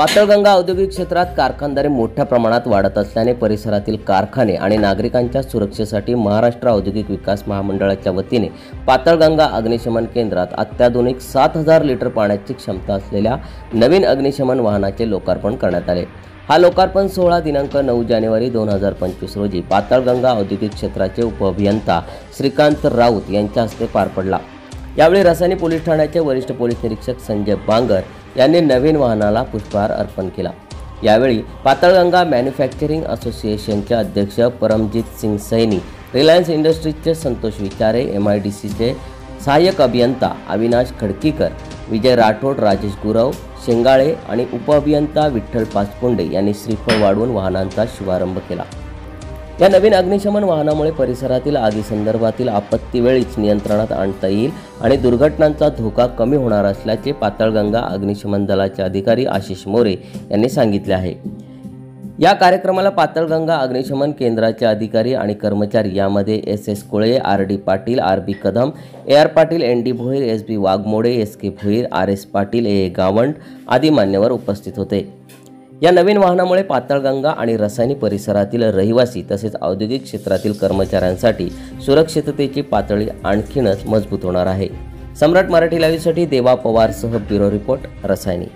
पाताळगंगा औद्योगिक क्षेत्रात कारखानदारी मोठ्या प्रमाणात वाढत असल्याने परिसरातील कारखाने आणि नागरिकांच्या सुरक्षेसाठी महाराष्ट्र औद्योगिक विकास महामंडळाच्या वतीने पाताळगंगा अग्निशमन केंद्रात अत्याधुनिक 7000 लिटर पाण्याची क्षमता असलेल्या नवीन अग्निशमन वाहनाचे लोकार्पण करण्यात आले। हा लोकार्पण सोहळा दिनांक 9 जानेवारी 2025 रोजी पाताळगंगा औद्योगिक क्षेत्राचे उपअभियंता श्रीकांत राऊत यांच्या हस्ते पार पडला। यावेळी रसायनी पोलीस ठाण्याचे वरिष्ठ पोलीस निरीक्षक संजय बांगर यांनी नवीन वाहनाला पुष्पहार अर्पण केला। यावेळी पाताळगंगा मॅन्युफॅक्चरिंग असोसिएशनचे अध्यक्ष परमजीत सिंग सैनी, रिलायन्स इंडस्ट्रीजचे संतोष विचारे, MIDCचे सहाय्यक अभियंता अविनाश खडकीकर, विजय राठोड, राजेश गुरव शेंगाळे आणि उपअभियंता विठ्ठल पाचपुंडे यांनी श्रीफळ वाढवून वाहनांचा शुभारंभ केला। या नवीन अग्निशमन वाहनामुळे परिसरातील आगीसंदर्भातील आपत्ती वेळीच नियंत्रणात आणता येईल आणि दुर्घटनांचा धोका कमी होणार असल्याचे पाताळगंगा अग्निशमन दलाचे अधिकारी आशिष मोरे यांनी सांगितले आहे। या कार्यक्रमाला पाताळगंगा अग्निशमन केंद्राचे अधिकारी आणि कर्मचारी यामध्ये SS कोळे, RD Patil, RB Kadam, AR Patil, ND Bhoir, SB Waghmode, SK Bhoir, RS Patil, AA Gawand आदी मान्यवर उपस्थित होते। या नवीन वाहनामुळे पाताळगंगा आणि रसायनी परिसरातील रहिवासी तसेच औद्योगिक क्षेत्रातील कर्मचाऱ्यांसाठी सुरक्षिततेची पातळी आणखीनच मजबूत होणार आहे। सम्राट मराठी लाईव्हसाठी देवा पवारसह ब्युरो रिपोर्ट, रसायनी।